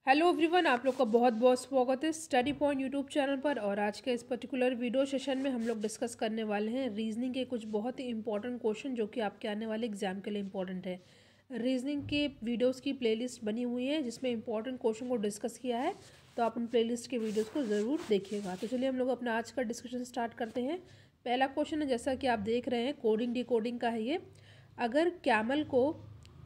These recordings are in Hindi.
हेलो एवरीवन, आप लोग का बहुत बहुत स्वागत है स्टडी पॉइंट यूट्यूब चैनल पर। और आज के इस पर्टिकुलर वीडियो सेशन में हम लोग डिस्कस करने वाले हैं रीजनिंग के कुछ बहुत ही इंपॉर्टेंट क्वेश्चन जो कि आपके आने वाले एग्जाम के लिए इंपॉर्टेंट है। रीजनिंग के वीडियोस की प्लेलिस्ट बनी हुई है जिसमें इंपॉर्टेंट क्वेश्चन को डिस्कस किया है, तो आप उन प्लेलिस्ट के वीडियोज़ को ज़रूर देखिएगा। तो चलिए हम लोग अपना आज का डिस्कशन स्टार्ट करते हैं। पहला क्वेश्चन है, जैसा कि आप देख रहे हैं, कोडिंग डिकोडिंग का है ये। अगर कैमल को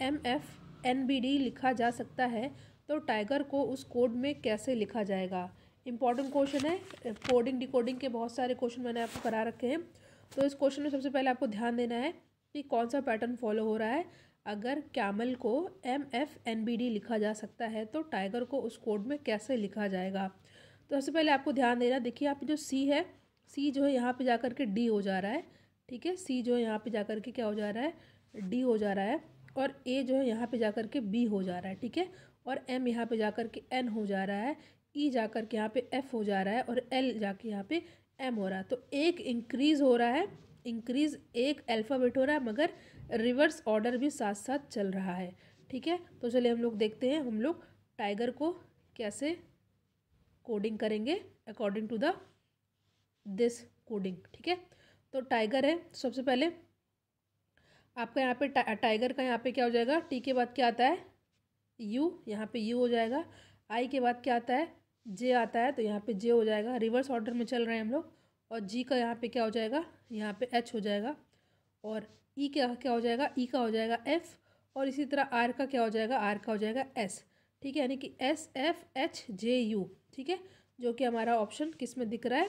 MFNBD लिखा जा सकता है तो टाइगर को उस कोड में कैसे लिखा जाएगा। इंपॉर्टेंट क्वेश्चन है। कोडिंग डिकोडिंग के बहुत सारे क्वेश्चन मैंने आपको करा रखे हैं। तो इस क्वेश्चन में सबसे पहले आपको ध्यान देना है कि कौन सा पैटर्न फॉलो हो रहा है। अगर कैमल को MFNBD लिखा जा सकता है तो टाइगर को उस कोड में कैसे लिखा जाएगा। तो सबसे पहले आपको ध्यान देना, देखिए आप जो C है, C जो है यहाँ पे जाकर के D हो जा रहा है, ठीक है। C जो है यहाँ पे जाकर के क्या हो जा रहा है, D हो जा रहा है। और A जो है यहाँ पे जाकर के B हो जा रहा है, ठीक है। और M यहाँ पे जाकर के N हो जा रहा है, E जाकर के यहाँ पे F हो जा रहा है और L जाके यहाँ पे M हो रहा है। तो एक इंक्रीज़ हो रहा है, इंक्रीज़ एक अल्फ़ाबेट हो रहा है, मगर रिवर्स ऑर्डर भी साथ साथ चल रहा है, ठीक है। तो चलिए हम लोग देखते हैं हम लोग टाइगर को कैसे कोडिंग करेंगे according to the this coding, ठीक है। तो टाइगर है, सबसे पहले आपका यहाँ पे टाइगर का यहाँ पे क्या हो जाएगा, टी के बाद क्या आता है, यू, यहाँ पे यू हो जाएगा। आई के बाद क्या आता है, जे आता है, तो यहाँ पे जे हो जाएगा। रिवर्स ऑर्डर में चल रहे हैं हम लोग। और जी का यहाँ पे क्या हो जाएगा, यहाँ पे एच हो जाएगा। और ई का क्या हो जाएगा, ई का हो जाएगा एफ। और इसी तरह आर का क्या हो जाएगा, आर का हो जाएगा एस, ठीक है। यानी कि SFHJU, ठीक है। जो कि हमारा ऑप्शन किस में दिख रहा है,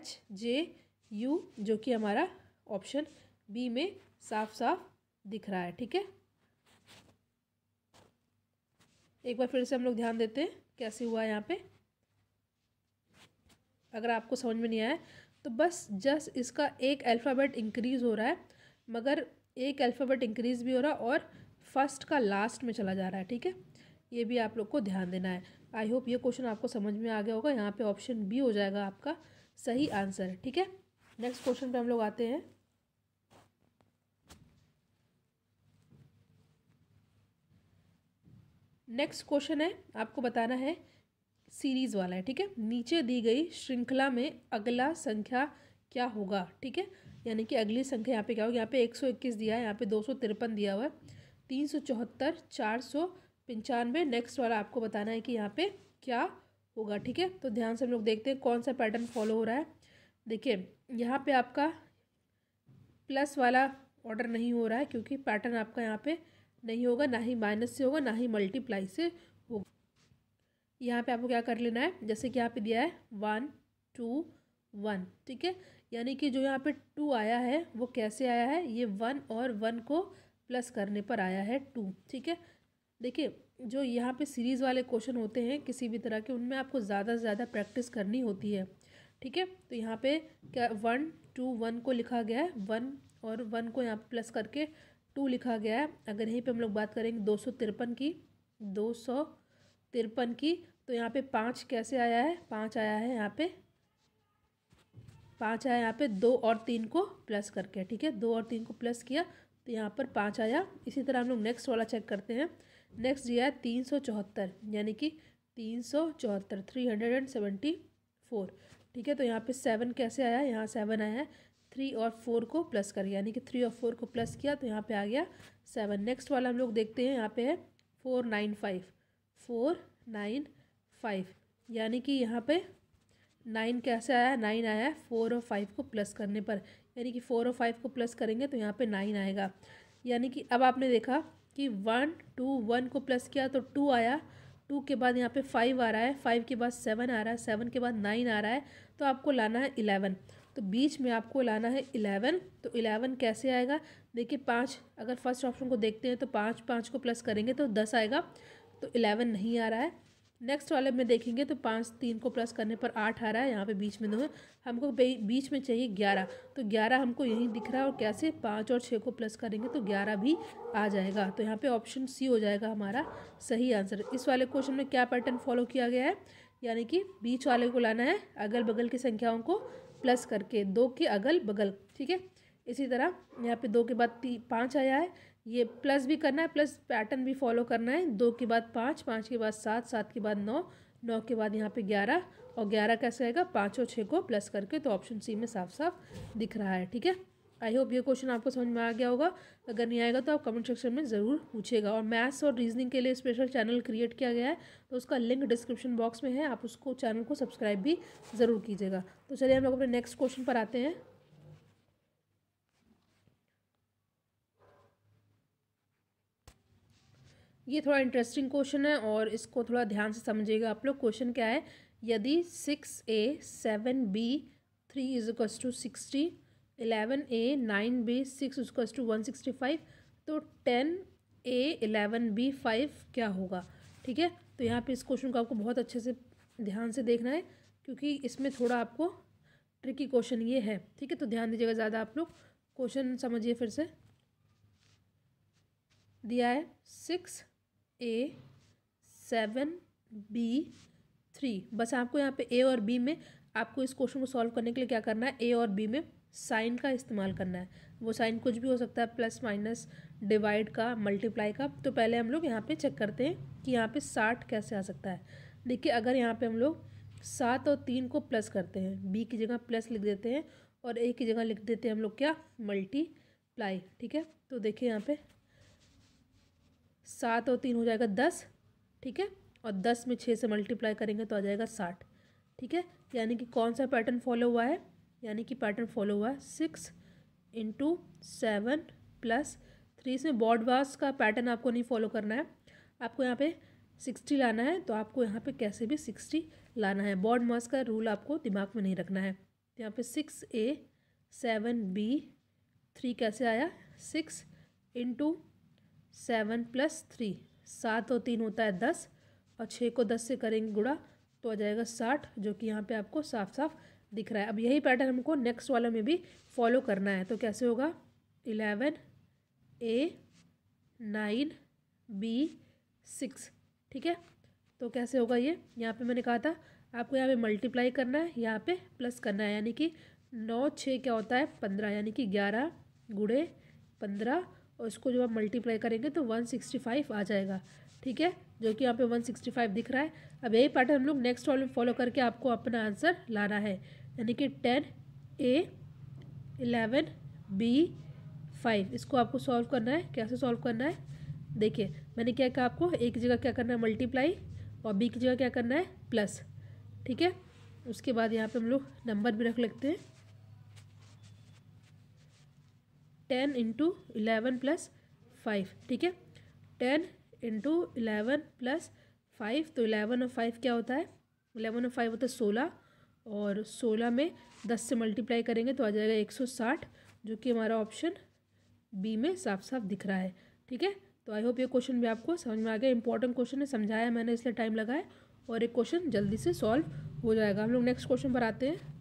SFHJU, जो कि हमारा ऑप्शन बी में साफ साफ दिख रहा है, ठीक है। एक बार फिर से हम लोग ध्यान देते हैं कैसे हुआ है यहाँ पे। अगर आपको समझ में नहीं आया तो बस जस्ट इसका एक अल्फ़ाबेट इंक्रीज़ हो रहा है, मगर एक अल्फ़ाबेट इंक्रीज़ भी हो रहा है और फर्स्ट का लास्ट में चला जा रहा है, ठीक है। ये भी आप लोग को ध्यान देना है। आई होप ये क्वेश्चन आपको समझ में आ गया होगा। यहाँ पे ऑप्शन बी हो जाएगा आपका सही आंसर, ठीक है। नेक्स्ट क्वेश्चन पे हम लोग आते हैं। नेक्स्ट क्वेश्चन है, आपको बताना है, सीरीज़ वाला है, ठीक है। नीचे दी गई श्रृंखला में अगला संख्या क्या होगा, ठीक है। यानी कि अगली संख्या यहाँ पे क्या होगी, यहाँ पे 121 दिया है, यहाँ पे 253 दिया हुआ है, 374, 495। नेक्स्ट वाला आपको बताना है कि यहाँ पे क्या होगा, ठीक है। तो ध्यान से हम लोग देखते हैं कौन सा पैटर्न फॉलो हो रहा है। देखिए यहाँ पे आपका प्लस वाला ऑर्डर नहीं हो रहा है, क्योंकि पैटर्न आपका यहाँ पे नहीं होगा, ना ही माइनस से होगा, ना ही मल्टीप्लाई से होगा। यहाँ पे आपको क्या कर लेना है, जैसे कि यहाँ पे दिया है 1 2 1, ठीक है। यानी कि जो यहाँ पे 2 आया है वो कैसे आया है, ये 1 और 1 को प्लस करने पर आया है 2, ठीक है। देखिए जो यहाँ पे सीरीज़ वाले क्वेश्चन होते हैं किसी भी तरह के, उनमें आपको ज़्यादा से ज़्यादा प्रैक्टिस करनी होती है, ठीक है। तो यहाँ पे क्या 1 2 1 को लिखा गया है, 1 और 1 को यहाँ पे प्लस करके 2 लिखा गया है। अगर यहीं पे हम लोग बात करेंगे 253 की, 253 की, तो यहाँ पे 5 कैसे आया है, 5 आया है यहाँ पे, 5 आया यहाँ पे 2 और 3 को प्लस करके, ठीक है। 2 और 3 को प्लस किया तो यहाँ पर 5 आया। इसी तरह हम लोग नेक्स्ट वाला चेक करते हैं। नेक्स्ट दिया है 374, यानी कि 374, 374, ठीक है। तो यहाँ पे 7 कैसे आया, यहाँ 7 आया है, 3 और 4 को प्लस कर, यानी कि 3 और 4 को प्लस किया तो यहाँ पे आ गया 7। नेक्स्ट वाला हम लोग देखते हैं, यहाँ पे है 495, 495, यानी कि यहाँ पे 9 कैसे आया, 9 आया है 4 और 5 को प्लस करने पर, यानी कि 4 और 5 को प्लस करेंगे तो यहाँ पे 9 आएगा। यानी कि अब आपने देखा कि 1 2 1 को प्लस किया तो 2 आया, 2 के बाद यहाँ पे 5 आ रहा है, 5 के बाद 7 आ रहा है, 7 के बाद 9 आ रहा है, तो आपको लाना है 11। तो बीच में आपको लाना है 11। तो 11 कैसे आएगा, देखिए 5, अगर फर्स्ट ऑप्शन को देखते हैं तो 5 5 को प्लस करेंगे तो 10 आएगा, तो 11 नहीं आ रहा है। नेक्स्ट वाले में देखेंगे तो 5 3 को प्लस करने पर 8 आ रहा है, यहाँ पे बीच में 2 है, हमको बीच में चाहिए 11, तो 11 हमको यहीं दिख रहा है। और कैसे, 5 और 6 को प्लस करेंगे तो 11 भी आ जाएगा। तो यहाँ पे ऑप्शन सी हो जाएगा हमारा सही आंसर। इस वाले क्वेश्चन में क्या पैटर्न फॉलो किया गया है, यानी कि बीच वाले को लाना है अगल बगल की संख्याओं को प्लस करके, 2 के अगल बगल, ठीक है। इसी तरह यहाँ पे 2 के बाद 5 आया है, ये प्लस भी करना है, प्लस पैटर्न भी फॉलो करना है। 2 के बाद 5, 5 के बाद 7, 7 के बाद 9, 9 के बाद यहाँ पे 11, और 11 कैसे आएगा, 5 और 6 को प्लस करके। तो ऑप्शन सी में साफ साफ दिख रहा है। ठीक है, आई होप ये क्वेश्चन आपको समझ में आ गया होगा। अगर नहीं आएगा तो आप कमेंट सेक्शन में ज़रूर पूछेगा। और मैथ्स और रीजनिंग के लिए स्पेशल चैनल क्रिएट किया गया है, तो उसका लिंक डिस्क्रिप्शन बॉक्स में है, आप उसको चैनल को सब्सक्राइब भी ज़रूर कीजिएगा। तो चलिए हम लोग अपने नेक्स्ट क्वेश्चन पर आते हैं। ये थोड़ा इंटरेस्टिंग क्वेश्चन है और इसको थोड़ा ध्यान से समझिएगा आप लोग। क्वेश्चन क्या है, यदि 6a 7b 3 = 60, 11a 9b 6 = 165, तो 10a 11b 5 क्या होगा। ठीक है, तो यहाँ पे इस क्वेश्चन को आपको बहुत अच्छे से ध्यान से देखना है, क्योंकि इसमें थोड़ा आपको ट्रिकी क्वेश्चन ये है। ठीक है, तो ध्यान दीजिएगा ज़्यादा आप लोग। क्वेश्चन समझिए फिर से। दिया है 6a 7b 3। बस आपको यहाँ पे ए और बी में, आपको इस क्वेश्चन को सॉल्व करने के लिए क्या करना है, ए और बी में साइन का इस्तेमाल करना है। वो साइन कुछ भी हो सकता है, प्लस माइनस, डिवाइड का, मल्टीप्लाई का। तो पहले हम लोग यहाँ पे चेक करते हैं कि यहाँ पे 60 कैसे आ सकता है। देखिए, अगर यहाँ पे हम लोग 7 और 3 को प्लस करते हैं, बी की जगह प्लस लिख देते हैं और ए की जगह लिख देते हैं हम लोग क्या, मल्टीप्लाई। ठीक है, तो देखिए यहाँ पे 7 और 3 हो जाएगा 10। ठीक है, और 10 में 6 से मल्टीप्लाई करेंगे तो आ जाएगा 60। ठीक है, यानी कि कौन सा पैटर्न फॉलो हुआ है, यानी कि पैटर्न फॉलो हुआ है 6 × 7 + 3। इसमें बॉड वास का पैटर्न आपको नहीं फॉलो करना है, आपको यहाँ पे 60 लाना है। तो आपको यहाँ पे कैसे भी 60 लाना है, बॉड मास का रूल आपको दिमाग में नहीं रखना है। तो यहाँ पे 6a 7b 3 कैसे आया, 6 × 7 + 3, 7 और 3 होता है 10, और 6 को 10 से करेंगे गुणा तो आ जाएगा 60, जो कि यहाँ पे आपको साफ साफ दिख रहा है। अब यही पैटर्न हमको नेक्स्ट वाले में भी फॉलो करना है। तो कैसे होगा, 11a 9b 6। ठीक है, तो कैसे होगा ये, यहाँ पे मैंने कहा था आपको यहाँ पे मल्टीप्लाई करना है, यहाँ पे प्लस करना है। यानी कि 9 6 क्या होता है 15, यानी कि 11 × 15, और इसको जब आप मल्टीप्लाई करेंगे तो 165 आ जाएगा। ठीक है, जो कि यहाँ पे 165 दिख रहा है। अब यही पैटर्न हम लोग नेक्स्ट वाले में फॉलो करके आपको अपना आंसर लाना है, यानी कि 10a 11b 5। इसको आपको सॉल्व करना है। कैसे सॉल्व करना है, देखिए मैंने क्या कहा आपको, एक जगह क्या करना है मल्टीप्लाई, और बी की जगह क्या करना है प्लस। ठीक है, उसके बाद यहाँ पे हम लोग नंबर भी रख लेते हैं, 10 × 11 + 5। ठीक है, 10 × 11 + 5, तो 11 और 5 क्या होता है, 11 और 5 होता है 16, और 16 में 10 से मल्टीप्लाई करेंगे तो आ जाएगा 160, जो कि हमारा ऑप्शन बी में साफ साफ दिख रहा है। ठीक है, तो आई होप ये क्वेश्चन भी आपको समझ में आ गया। इंपॉर्टेंट क्वेश्चन है, समझाया मैंने इसलिए टाइम लगाया, और एक क्वेश्चन जल्दी से सॉल्व हो जाएगा। हम लोग नेक्स्ट क्वेश्चन पर आते हैं।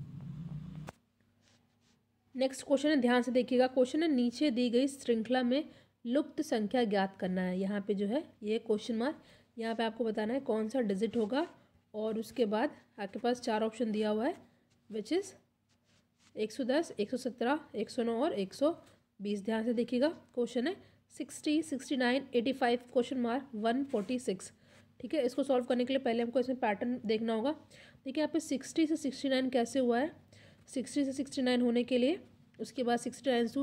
नेक्स्ट क्वेश्चन है, ध्यान से देखिएगा। क्वेश्चन है, नीचे दी गई श्रृंखला में लुप्त संख्या ज्ञात करना है। यहाँ पे जो है ये क्वेश्चन मार्क, यहाँ पे आपको बताना है कौन सा डिजिट होगा, और उसके बाद आपके पास 4 ऑप्शन दिया हुआ है, विच इज़ 110, 117, 109 और 120। ध्यान से देखिएगा। क्वेश्चन है 60, 69, 85 क्वेश्चन मार्क 146। ठीक है, इसको सॉल्व करने के लिए पहले हमको इसमें पैटर्न देखना होगा। देखिए यहाँ पे 60 से 69 कैसे हुआ है, 60 से 69 होने के लिए उसके बाद 69 से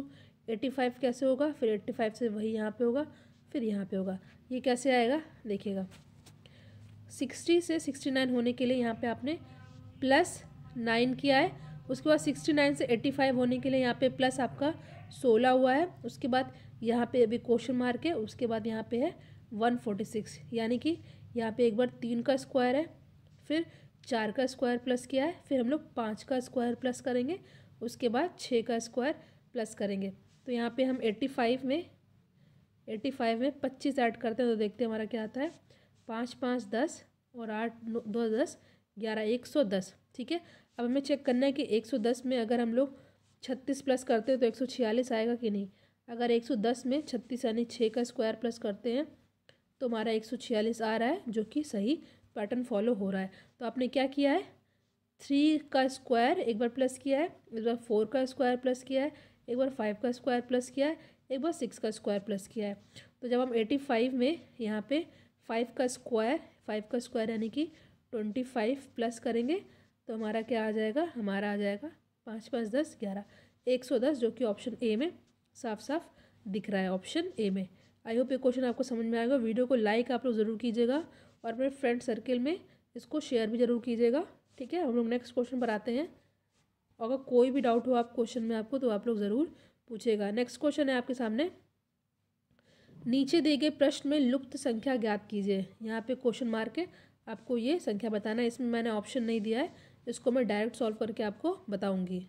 85 कैसे होगा, फिर 85 से वही यहाँ पे होगा, फिर यहाँ पे होगा। ये कैसे आएगा देखिएगा, 60 से 69 होने के लिए यहाँ पे आपने +9 किया है, उसके बाद 69 से 85 होने के लिए यहाँ पे प्लस आपका 16 हुआ है, उसके बाद यहाँ पे अभी क्वेश्चन मार्क है, उसके बाद यहाँ पे है 146। यानी कि यहाँ पे एक बार 3 का स्क्वायर है, फिर 4 का स्क्वायर प्लस किया है, फिर हम लोग 5 का स्क्वायर प्लस करेंगे, उसके बाद 6 का स्क्वायर प्लस करेंगे। तो यहाँ पे हम 85 में 25 ऐड करते हैं तो देखते हैं हमारा क्या आता है, 5 5 10 और 8 2 10 11 110। ठीक है, अब हमें चेक करना है कि 110 में अगर हम लोग 36 प्लस करते हैं तो 146 आएगा कि नहीं। अगर 110 में 36 यानी 6 का स्क्वायर प्लस करते हैं तो हमारा 146 आ रहा है, जो कि सही पैटर्न फॉलो हो रहा है। तो आपने क्या किया है, 3 का स्क्वायर एक बार प्लस किया है, एक बार 4 का स्क्वायर प्लस किया है, एक बार 5 का स्क्वायर प्लस किया है, एक बार 6 का स्क्वायर प्लस किया है। तो जब हम 85 में यहाँ पे 5 का स्क्वायर यानी कि 25 प्लस करेंगे तो हमारा क्या आ जाएगा, हमारा आ जाएगा 5 5 10 11 110, जो कि ऑप्शन ए में साफ साफ दिख रहा है, ऑप्शन ए में। आई होप ये क्वेश्चन आपको समझ में आएगा। वीडियो को लाइक आप लोग ज़रूर कीजिएगा और अपने फ्रेंड सर्किल में इसको शेयर भी ज़रूर कीजिएगा, ठीक है। हम लोग नेक्स्ट क्वेश्चन पर आते हैं। अगर कोई भी डाउट हो आप क्वेश्चन में आपको तो आप लोग ज़रूर पूछेगा। नेक्स्ट क्वेश्चन है आपके सामने, नीचे दिए गए प्रश्न में लुप्त संख्या ज्ञात कीजिए। यहाँ पे क्वेश्चन मार्क है, आपको ये संख्या बताना है। इसमें मैंने ऑप्शन नहीं दिया है, इसको मैं डायरेक्ट सॉल्व करके आपको बताऊंगी।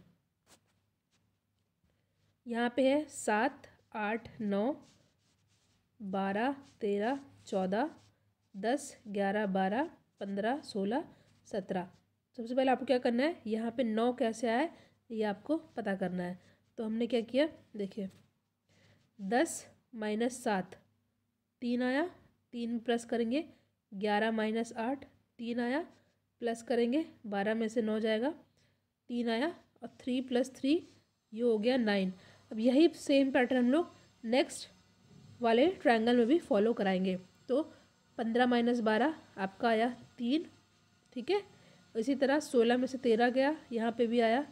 यहाँ पे है 7 8 9 12 13 14 10 11 12 15 16 17। सबसे पहले आपको क्या करना है, यहाँ पे 9 कैसे आया है ये आपको पता करना है। तो हमने क्या किया, देखिए 10 माइनस 7 3 आया, 3 प्लस करेंगे 11 माइनस 8 3 आया, प्लस करेंगे 12 में से 9 जाएगा 3 आया, और 3 प्लस 3 ये हो गया 9। अब यही सेम पैटर्न हम लोग नेक्स्ट वाले ट्रायंगल में भी फॉलो कराएंगे। तो 15 माइनस 12 आपका आया 3, ठीक है। इसी तरह 16 में से 13 गया, यहाँ पे भी आया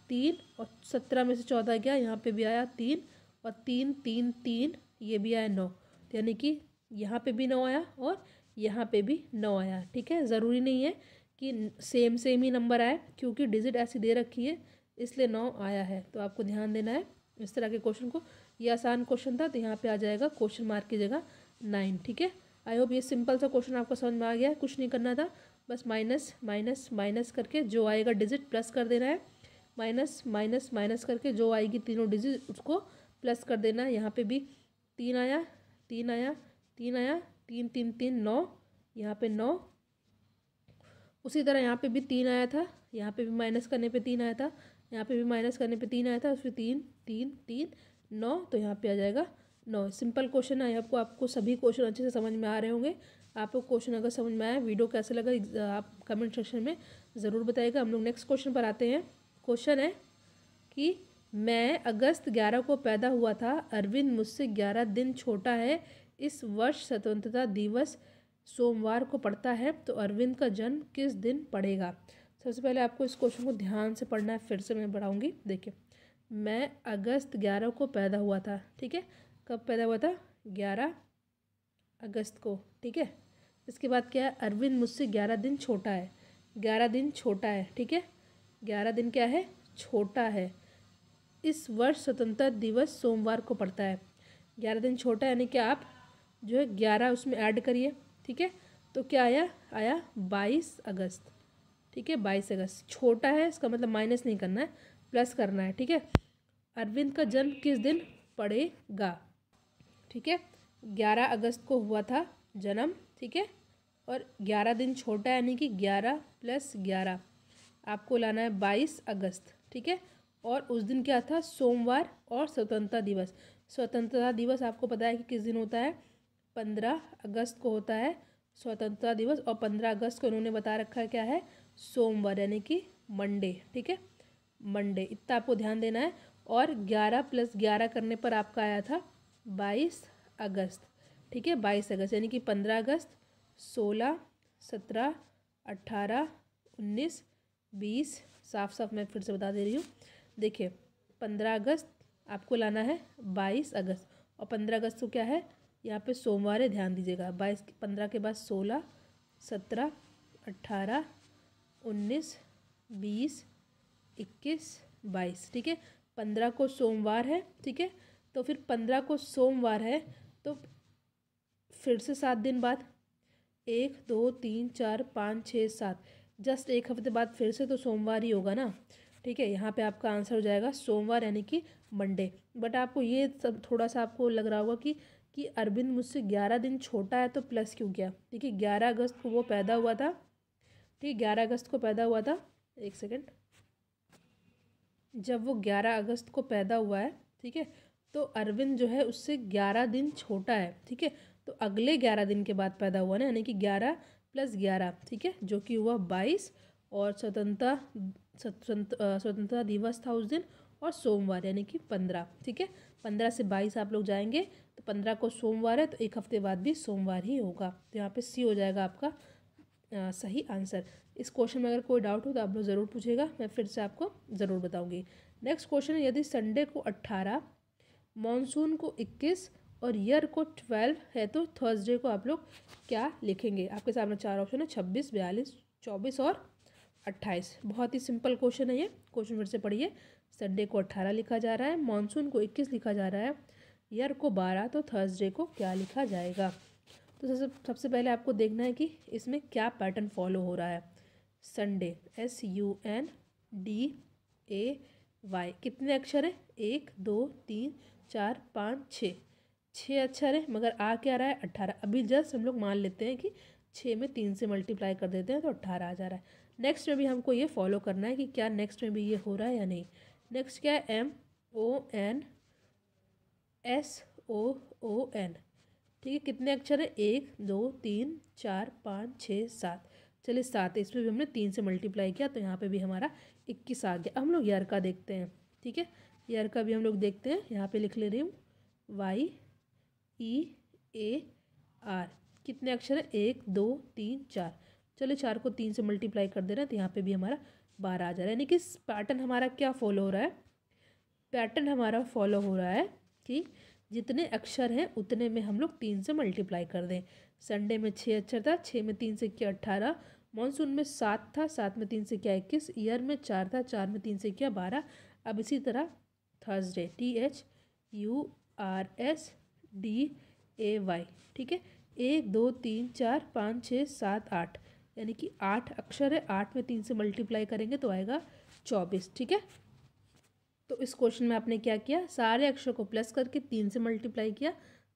3, और 17 में से 14 गया, यहाँ पे भी आया 3, और 3 3 3 ये भी आया 9। यानी कि यहाँ पे भी 9 आया और यहाँ पे भी 9 आया, ठीक है। ज़रूरी नहीं है कि सेम ही नंबर आए, क्योंकि डिजिट ऐसी दे रखी है इसलिए 9 आया है। तो आपको ध्यान देना है इस तरह के क्वेश्चन को। ये आसान क्वेश्चन था तो यहाँ पे आ जाएगा क्वेश्चन मार्क की जगह 9, ठीक है। आई होप ये सिंपल सा क्वेश्चन आपको समझ में आ गया। कुछ नहीं करना था, बस माइनस माइनस माइनस करके जो आएगा डिजिट प्लस कर देना है, माइनस माइनस माइनस करके जो आएगी तीनों डिजिट उसको प्लस कर देना है। यहाँ पे भी 3 आया 3 आया 3 आया 3 3 3 9, यहाँ पे 9। उसी तरह यहाँ पे भी 3 आया था, यहाँ पे भी माइनस करने पे 3 आया था, यहाँ पे भी माइनस करने पे 3 आया था, उसमें 3 3 3 9, तो यहाँ पे आ जाएगा 9। सिंपल क्वेश्चन है। आपको सभी क्वेश्चन अच्छे से समझ में आ रहे होंगे। आपको क्वेश्चन अगर समझ में आया, वीडियो कैसा लगा आप कमेंट सेक्शन में ज़रूर बताइएगा। हम लोग नेक्स्ट क्वेश्चन पर आते हैं। क्वेश्चन है कि मैं अगस्त 11 को पैदा हुआ था, अरविंद मुझसे 11 दिन छोटा है, इस वर्ष स्वतंत्रता दिवस सोमवार को पड़ता है, तो अरविंद का जन्म किस दिन पड़ेगा। सबसे पहले आपको इस क्वेश्चन को ध्यान से पढ़ना है, फिर से मैं पढ़ाऊँगी। देखिए, मैं अगस्त 11 को पैदा हुआ था, ठीक है। कब पैदा हुआ था, 11 अगस्त को, ठीक है। इसके बाद क्या है, अरविंद मुझसे 11 दिन छोटा है, 11 दिन छोटा है, ठीक है। 11 दिन क्या है, छोटा है। इस वर्ष स्वतंत्रता दिवस सोमवार को पड़ता है। 11 दिन छोटा यानी कि आप जो है 11 उसमें ऐड करिए, ठीक है। तो क्या आया 22 अगस्त, ठीक है। 22 अगस्त छोटा है, इसका मतलब माइनस नहीं करना है, प्लस करना है, ठीक है। अरविंद का जन्म किस दिन पड़ेगा, ठीक है। 11 अगस्त को हुआ था जन्म, ठीक है। और 11 दिन छोटा यानी कि 11 प्लस 11 आपको लाना है 22 अगस्त, ठीक है। और उस दिन क्या था, सोमवार और स्वतंत्रता दिवस। स्वतंत्रता दिवस आपको पता है कि किस दिन होता है, 15 अगस्त को होता है स्वतंत्रता दिवस। और 15 अगस्त को उन्होंने बता रखा है क्या है, सोमवार यानी कि मंडे, ठीक है, मंडे। इतना आपको ध्यान देना है। और 11 प्लस 11 करने पर आपका आया था 22 अगस्त, ठीक है। 22 अगस्त यानी कि 15 अगस्त 16 17 18 19 20। साफ साफ मैं फिर से बता दे रही हूँ। देखिए, 15 अगस्त आपको लाना है 22 अगस्त, और 15 अगस्त को क्या है, यहाँ पे सोमवार है, ध्यान दीजिएगा। 15 के बाद 16 17 18 19 20 21 22, ठीक है। 15 को सोमवार है, ठीक है। तो फिर 15 को सोमवार है तो फिर से 7 दिन बाद 1 2 3 4 5 6 7, जस्ट एक हफ्ते बाद फिर से तो सोमवार ही होगा ना, ठीक है। यहाँ पे आपका आंसर हो जाएगा सोमवार यानी कि मंडे। बट आपको ये सब थोड़ा सा आपको लग रहा होगा कि अरविंद मुझसे 11 दिन छोटा है तो प्लस क्यों किया। देखिए 11 अगस्त को वो पैदा हुआ था, ठीक, 11 अगस्त को पैदा हुआ था। एक सेकेंड, जब वो 11 अगस्त को पैदा हुआ है, ठीक है, तो अरविंद जो है उससे 11 दिन छोटा है, ठीक है। तो अगले 11 दिन के बाद पैदा हुआ ना, यानी कि 11 प्लस 11, ठीक है, जो कि हुआ 22। और स्वतंत्रता दिवस था उस दिन, और सोमवार यानी कि 15, ठीक है। 15 से 22 आप लोग जाएंगे तो 15 को सोमवार है, तो एक हफ्ते बाद भी सोमवार ही होगा। तो यहाँ पे सी हो जाएगा आपका सही आंसर। इस क्वेश्चन में अगर कोई डाउट हो तो आप लोग ज़रूर पूछेगा, मैं फिर से आपको ज़रूर बताऊंगी। नेक्स्ट क्वेश्चन है, यदि संडे को 18, मॉनसून को 21 और ईयर को 12 है तो थर्सडे को आप लोग क्या लिखेंगे? आपके सामने 4 ऑप्शन है, 26, 42, 24 और 28। बहुत ही सिंपल क्वेश्चन है ये। क्वेश्चन फिर से पढ़िए। संडे को 18 लिखा जा रहा है, मॉनसून को 21 लिखा जा रहा है, ईयर को 12, तो थर्सडे को क्या लिखा जाएगा? तो सबसे पहले आपको देखना है कि इसमें क्या पैटर्न फॉलो हो रहा है। संडे, SUNDAY, कितने अक्षर है? 1 2 3 4 5 6, 6 अक्षर है, मगर आ क्या रहा है? 18। अभी जस्ट हम लोग मान लेते हैं कि 6 में 3 से मल्टीप्लाई कर देते हैं तो 18 आ जा रहा है। नेक्स्ट में भी हमको ये फॉलो करना है कि क्या नेक्स्ट में भी ये हो रहा है या नहीं। नेक्स्ट क्या है? MONSOON, ठीक है। कितने अक्षर है? 1 2 3 4 5 6 7, चलिए 7 है। इसमें भी हमने 3 से मल्टीप्लाई किया तो यहाँ पे भी हमारा 21 आ गया। अब हम लोग ईयर का देखते हैं, ठीक है। ईयर का भी हम लोग देखते हैं, यहाँ पे लिख ले रही हूँ YEAR। कितने अक्षर है? 1 2 3 4, चलिए 4 को 3 से मल्टीप्लाई कर दे रहे हैं तो यहाँ पे भी हमारा 12 आ जा रहा है। यानी कि पैटर्न हमारा क्या फॉलो हो रहा है? पैटर्न हमारा फॉलो हो रहा है कि जितने अक्षर हैं उतने में हम लोग 3 से मल्टीप्लाई कर दें। संडे में 6 अक्षर था, 6 में 3 से किया 18, मॉनसून में 7 था, 7 में 3 से किया 21, ईयर में 4 था, 4 में 3 से किया 12। अब इसी तरह थर्सडे, THURSDAY, ठीक है। 1 2 3 4 5 6 7 8, यानी कि 8 अक्षर है, 8 में 3 से मल्टीप्लाई करेंगे तो आएगा 24, ठीक है। तो इस क्वेश्चन में आपने क्या किया? सारे अक्षर को प्लस करके 3 से मल्टीप्लाई किया,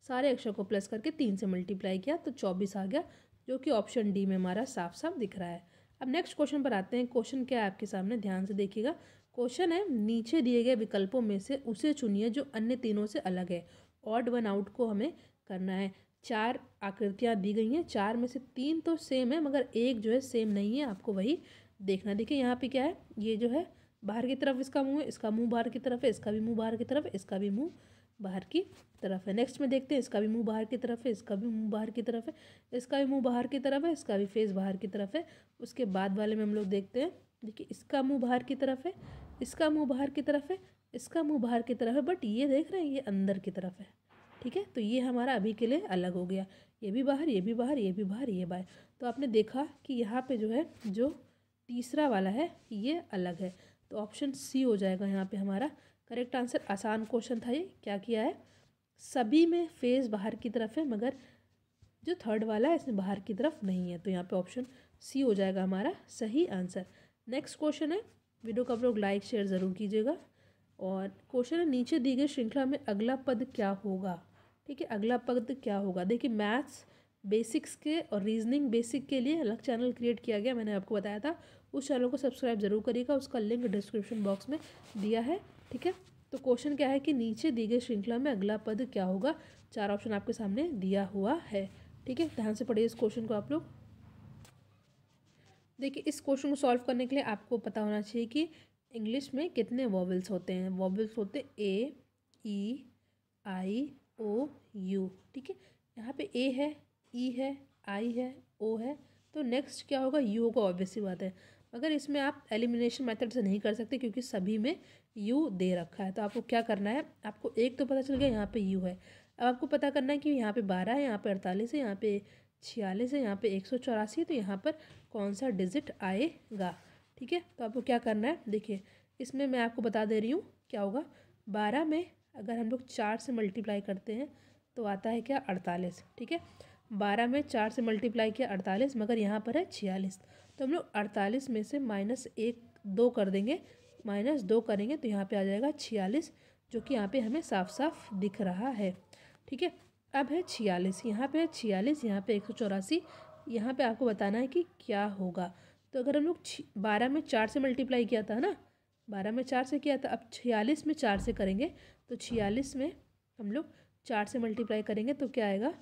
सारे अक्षर को प्लस करके 3 से मल्टीप्लाई किया तो 24 आ गया, जो कि ऑप्शन डी में हमारा साफ साफ दिख रहा है। अब नेक्स्ट क्वेश्चन पर आते हैं। क्वेश्चन क्या है आपके सामने, ध्यान से देखिएगा। क्वेश्चन है, नीचे दिए गए विकल्पों में से उसे चुनिए जो अन्य तीनों से अलग है। ऑड वन आउट को हमें करना है। 4 आकृतियाँ दी गई हैं, 4 में से 3 तो सेम है मगर एक जो है सेम नहीं है, आपको वही देखना। देखिए यहाँ पे क्या है, ये जो है बाहर की तरफ इसका मुंह है, इसका मुंह बाहर की तरफ है, इसका भी मुंह बाहर की तरफ है, इसका भी मुंह बाहर की तरफ है। नेक्स्ट में देखते हैं, इसका भी मुंह बाहर की तरफ है, इसका भी मुंह बाहर की तरफ है, इसका भी मुंह बाहर की तरफ है, इसका भी फेस बाहर की तरफ है। उसके बाद वाले में हम लोग देखते हैं, देखिए इसका मुंह बाहर की तरफ है, इसका मुंह बाहर की तरफ है, इसका मुंह बाहर की तरफ है, बट ये देख रहे हैं ये अंदर की तरफ है, ठीक है। तो ये हमारा अभी के लिए अलग हो गया, ये भी बाहर, ये भी बाहर, ये भी बाहर, ये बाहर। तो आपने देखा कि यहाँ पे जो है, जो तीसरा वाला है ये अलग है, तो ऑप्शन सी हो जाएगा यहाँ पे हमारा करेक्ट आंसर। आसान क्वेश्चन था ये। क्या किया है? सभी में फेस बाहर की तरफ है मगर जो थर्ड वाला है इसमें बाहर की तरफ नहीं है, तो यहाँ पे ऑप्शन सी हो जाएगा हमारा सही आंसर। नेक्स्ट क्वेश्चन है, वीडियो को आप लोग लाइक शेयर ज़रूर कीजिएगा। और क्वेश्चन है, नीचे दी गई श्रृंखला में अगला पद क्या होगा? ठीक है, अगला पद क्या होगा? देखिए मैथ्स बेसिक्स के और रीजनिंग बेसिक के लिए अलग चैनल क्रिएट किया गया, मैंने आपको बताया था। उस चैनल को सब्सक्राइब जरूर करिएगा, उसका लिंक डिस्क्रिप्शन बॉक्स में दिया है, ठीक है। तो क्वेश्चन क्या है कि नीचे दी गई श्रृंखला में अगला पद क्या होगा? 4 ऑप्शन आपके सामने दिया हुआ है, ठीक है। ध्यान से पढ़िए इस क्वेश्चन को आप लोग। देखिए इस क्वेश्चन को सॉल्व करने के लिए आपको पता होना चाहिए कि इंग्लिश में कितने वॉवेल्स होते हैं। वॉवेल्स होते ए, ई, आई, ओ, यू, ठीक है। यहाँ पे ए है, ई है, आई है, ओ है, तो नेक्स्ट क्या होगा? यू होगा, ऑब्वियस सी बात है। मगर इसमें आप एलिमिनेशन मेथड से नहीं कर सकते क्योंकि सभी में यू दे रखा है। तो आपको क्या करना है, आपको एक तो पता चल गया यहाँ पे यू है, अब आपको पता करना है कि यहाँ पे 12 है, यहाँ पे 48 है, यहाँ पे 46 है, यहाँ पे 184 है, तो यहाँ पर कौन सा डिजिट आएगा, ठीक है। तो आपको क्या करना है, देखिए इसमें मैं आपको बता दे रही हूँ क्या होगा। 12 में अगर हम लोग 4 से मल्टीप्लाई करते हैं तो आता है क्या? 48, ठीक है। 12 में 4 से मल्टीप्लाई किया 48, मगर यहाँ पर है 46, तो हम लोग 48 में से -2 कर देंगे, -2 करेंगे तो यहाँ पे आ जाएगा 46, जो कि यहाँ पे हमें साफ साफ दिख रहा है, ठीक है। अब है 46, यहाँ पे है 46, यहाँ पे 184, यहाँ पे आपको बताना है कि क्या होगा। तो अगर हम लोग 12 में 4 से मल्टीप्लाई किया था ना, 12 में 4 से किया था, अब 46 में 4 से करेंगे तो 46 में हम लोग 4 से मल्टीप्लाई करेंगे तो क्या आएगा?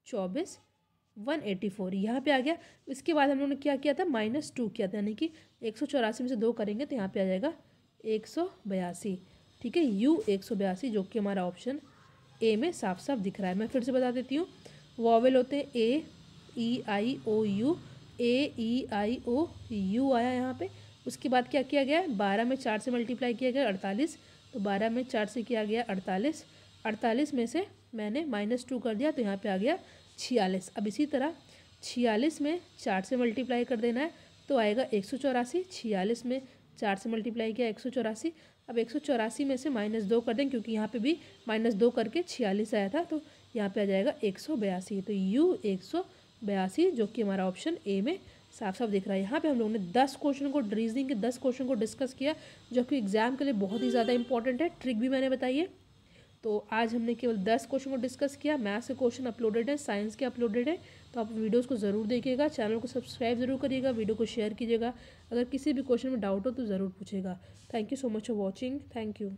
24, 184 यहाँ पे आ गया। इसके बाद हम लोगों ने क्या किया था? -2 किया था, यानी कि 184 में से 2 करेंगे तो यहाँ पे आ जाएगा 182। ठीक है, यू 182 जो कि हमारा ऑप्शन ए में साफ साफ दिख रहा है। मैं फिर से बता देती हूँ, वॉवेल होते हैं ए ई आई ओ you, A E I O you आया यहाँ पे। उसके बाद क्या किया गया है, 12 में 4 से मल्टीप्लाई किया गया 48, तो 12 में 4 से किया गया 48, 48 में से मैंने -2 कर दिया तो यहाँ पे आ गया 46। अब इसी तरह 46 में 4 से मल्टीप्लाई कर देना है तो आएगा 184, 46 में 4 से मल्टीप्लाई किया 184। अब 184 में से -2 कर दें क्योंकि यहाँ पे भी -2 करके 46 आया था, तो यहाँ पे आ जाएगा 182। तो यू 182 जो कि हमारा ऑप्शन ए में साफ साफ दिख रहा है। यहाँ पे हम लोगों ने 10 क्वेश्चन को, रीजनिंग के 10 क्वेश्चन को डिस्कस किया जो कि एग्जाम के लिए बहुत ही ज़्यादा इंपॉर्टेंट है। ट्रिक भी मैंने बताई है। तो आज हमने केवल 10 क्वेश्चन को डिस्कस किया। मैथ्स के क्वेश्चन अपलोडेड है, साइंस के अपलोडेड है, तो आप वीडियोस को ज़रूर देखिएगा। चैनल को सब्सक्राइब जरूर करिएगा, वीडियो को शेयर कीजिएगा। अगर किसी भी क्वेश्चन में डाउट हो तो ज़रूर पूछेगा। Thank you so much for watching. Thank you.